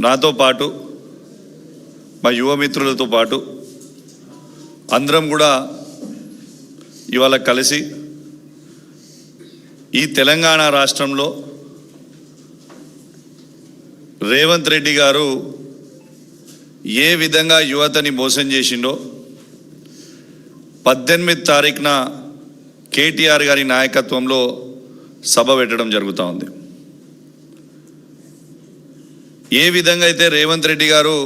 నాతో పాటు మా యువ మిత్రులతో పాటు అందరం కూడా ఇవాళ కలిసి ఈ తెలంగాణ రాష్ట్రంలో రేవంత్ రెడ్డి గారు ఏ విధంగా యువతని మోసం చేసిండో 18 తారీఖున కేటీఆర్ గారి నాయకత్వంలో సభ పెట్టడం జరుగుతూ ఉంది. ఏ విధంగా అయితే రేవంత్ రెడ్డి గారు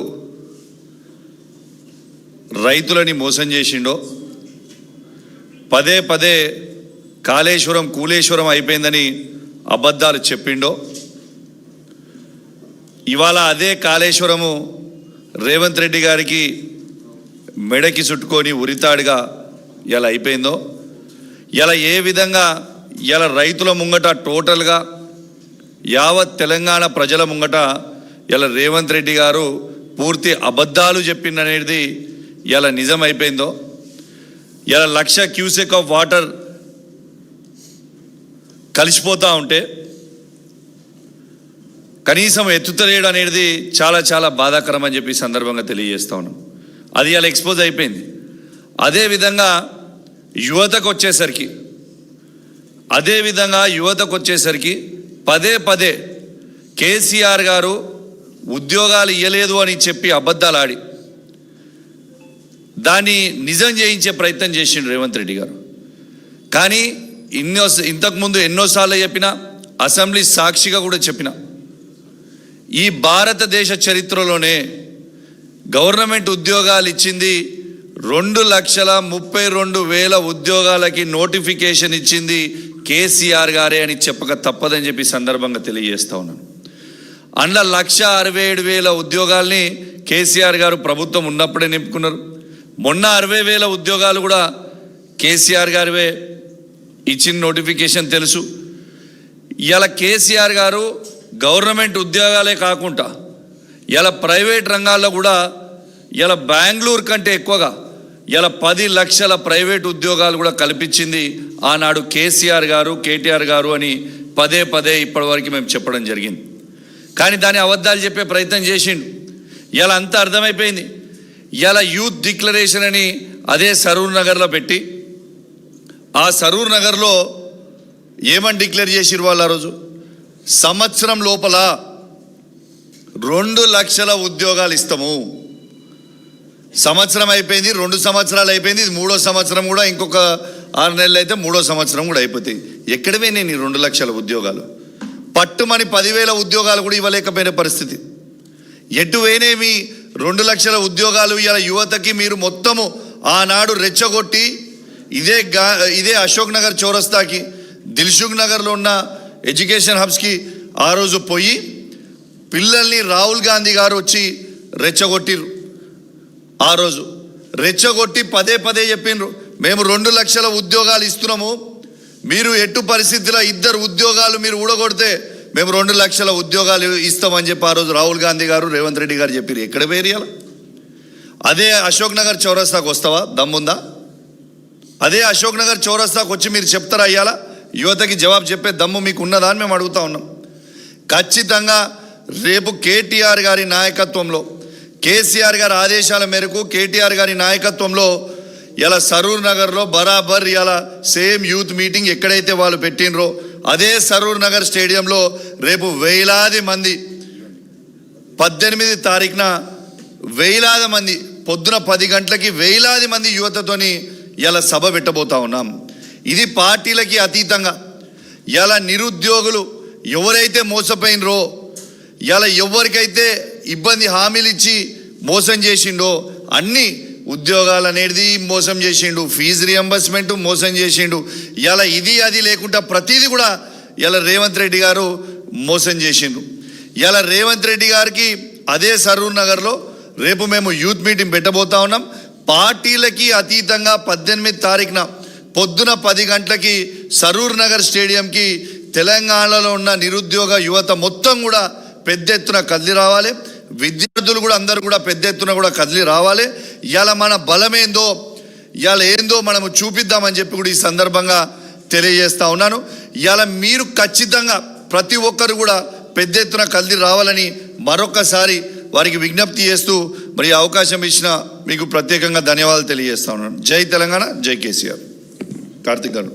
రైతులని మోసం చేసిండో, పదే పదే కాళేశ్వరం కూలేశ్వరం అయిపోయిందని అబద్ధాలు చెప్పిండో, ఇవాళ అదే కాళేశ్వరము రేవంత్ రెడ్డి గారికి మెడకి చుట్టుకొని ఉరితాడుగా ఇలా అయిపోయిందో, ఇలా ఏ విధంగా ఇలా రైతుల ముంగట టోటల్గా యావత్ తెలంగాణ ప్రజల ముంగట ఇలా రేవంత్ రెడ్డి గారు పూర్తి అబద్ధాలు చెప్పిందనేది ఇలా నిజమైపోయిందో, ఇలా 1,00,000 క్యూసెక్ ఆఫ్ వాటర్ కలిసిపోతూ ఉంటే కనీసం ఎత్తుతలేడు అనేది చాలా చాలా బాధాకరం అని చెప్పి సందర్భంగా తెలియజేస్తా ఉన్నాం. అది ఇలా ఎక్స్పోజ్ అయిపోయింది. అదేవిధంగా యువతకు వచ్చేసరికి పదే పదే కేసీఆర్ గారు ఉద్యోగాలు ఇవ్వలేదు అని చెప్పి అబద్ధాలు ఆడి దాన్ని నిజం చేయించే ప్రయత్నం చేసిండు రేవంత్ రెడ్డి గారు. కానీ ఇంతకుముందు ఎన్నోసార్లు చెప్పినా, అసెంబ్లీ సాక్షిగా కూడా చెప్పిన, ఈ భారతదేశ చరిత్రలోనే గవర్నమెంట్ ఉద్యోగాలు ఇచ్చింది 2,32,000 ఉద్యోగాలకి నోటిఫికేషన్ ఇచ్చింది కేసీఆర్ గారే అని చెప్పక తప్పదని చెప్పి సందర్భంగా తెలియజేస్తా ఉన్నాను. అందులో 1,67,000 ఉద్యోగాల్ని కేసీఆర్ గారు ప్రభుత్వం ఉన్నప్పుడే నింపుకున్నారు. మొన్న 60,000 ఉద్యోగాలు కూడా కేసీఆర్ గారివే ఇచ్చిన నోటిఫికేషన్ తెలుసు. ఇలా కేసీఆర్ గారు గవర్నమెంట్ ఉద్యోగాలే కాకుండా ఇలా ప్రైవేట్ రంగాల్లో కూడా ఇలా బెంగళూరు కంటే ఎక్కువగా ఇలా 10 లక్షల ప్రైవేట్ ఉద్యోగాలు కూడా కల్పించింది ఆనాడు కేసీఆర్ గారు, కేటీఆర్ గారు అని పదే పదే ఇప్పటివరకు మేము చెప్పడం జరిగింది. కానీ దాని అబద్ధాలు చెప్పే ప్రయత్నం చేసిండు. ఇలా అంతా అర్థమైపోయింది. ఇలా యూత్ డిక్లరేషన్ అని అదే సరూర్ నగర్లో పెట్టి, ఆ సరూర్ నగర్లో ఏమని డిక్లేర్ చేసిరు వాళ్ళు ఆ రోజు, సంవత్సరం లోపల 2 లక్షల ఉద్యోగాలు ఇస్తాము. సంవత్సరం అయిపోయింది, 2 సంవత్సరాలు అయిపోయింది, ఇది 3వ సంవత్సరం కూడా, ఇంకొక 6 నెలలు అయితే 3వ సంవత్సరం కూడా అయిపోతాయి. ఎక్కడవే నేను 2 లక్షల ఉద్యోగాలు పట్టుమని 10,000 ఉద్యోగాలు కూడా ఇవ్వలేకపోయిన పరిస్థితి. ఎటువైనేమి 2 లక్షల ఉద్యోగాలు ఇలా యువతకి మీరు మొత్తము ఆనాడు రెచ్చగొట్టి ఇదే అశోక్ నగర్ చౌరస్తాకి, దిల్సుఖ్ నగర్లో ఉన్న ఎడ్యుకేషన్ హబ్స్కి ఆ రోజు పోయి పిల్లల్ని రాహుల్ గాంధీ గారు వచ్చి రెచ్చగొట్టిరు. ఆ రోజు రెచ్చగొట్టి పదే పదే చెప్పిండ్రు, మేము 2 లక్షల ఉద్యోగాలు ఇస్తున్నాము, మీరు ఎటు పరిస్థితిలో 2 ఉద్యోగాలు మీరు ఊడగొడితే మేము 2 లక్షల ఉద్యోగాలు ఇస్తామని చెప్పి ఆ రోజు రాహుల్ గాంధీ గారు, రేవంత్ రెడ్డి గారు చెప్పారు. ఎక్కడ వేరియాల? అదే అశోక్ నగర్ చౌరస్తాకు వస్తావా? దమ్ముందా? అదే అశోక్ నగర్ చౌరస్తాకు వచ్చి మీరు చెప్తారా? అయ్యాలా యువతకి జవాబు చెప్పే దమ్ము మీకు ఉన్నదా అని మేము అడుగుతా ఉన్నాం. ఖచ్చితంగా రేపు కేటీఆర్ గారి నాయకత్వంలో, కేసీఆర్ గారి ఆదేశాల మేరకు కేటీఆర్ గారి నాయకత్వంలో ఇలా సరూర్ నగర్లో బరాబర్ ఇలా సేమ్ యూత్ మీటింగ్ ఎక్కడైతే వాళ్ళు పెట్టినరో అదే సరూర్ నగర్ స్టేడియంలో రేపు వేలాది మంది 18 తారీఖున వేలాది మంది పొద్దున 10 గంటలకి వేలాది మంది యువతతోని ఇలా సభ పెట్టబోతా ఉన్నాం. ఇది పార్టీలకి అతీతంగా ఇలా నిరుద్యోగులు ఎవరైతే మోసపోయినరో, ఇలా ఎవరికైతే ఇబ్బంది హామీలు ఇచ్చి మోసం చేసిండో, అన్ని ఉద్యోగాలు అనేది మోసం చేసిండు, ఫీజు రియంబర్స్మెంట్ మోసం చేసిండు, ఇలా ఇది అది లేకుండా ప్రతిదీ కూడా ఇలా రేవంత్ రెడ్డి గారు మోసం చేసిండు. ఇలా రేవంత్ రెడ్డి గారికి అదే సరూర్ నగర్లో రేపు మేము యూత్ మీటింగ్ పెట్టబోతా ఉన్నాం. పార్టీలకి అతీతంగా 18 తారీఖున పొద్దున 10 గంటలకి సరూర్ నగర్ స్టేడియంకి తెలంగాణలో ఉన్న నిరుద్యోగ యువత మొత్తం కూడా పెద్ద ఎత్తున కదిలి రావాలి. విద్యార్థులు కూడా అందరూ కూడా పెద్ద ఎత్తున కూడా కదిలి రావాలి. ఇవాళ మన బలమేందో, ఇవాళ ఏందో మనము చూపిద్దామని చెప్పి కూడా ఈ సందర్భంగా తెలియజేస్తా ఉన్నాను. ఇవాళ మీరు ఖచ్చితంగా ప్రతి ఒక్కరు కూడా పెద్ద ఎత్తున కదిలి రావాలని మరొకసారి వారికి విజ్ఞప్తి చేస్తూ మరి అవకాశం ఇచ్చిన మీకు ప్రత్యేకంగా ధన్యవాదాలు తెలియజేస్తా ఉన్నాను. జై తెలంగాణ, జై కేసీఆర్. కార్తిక్ గారు.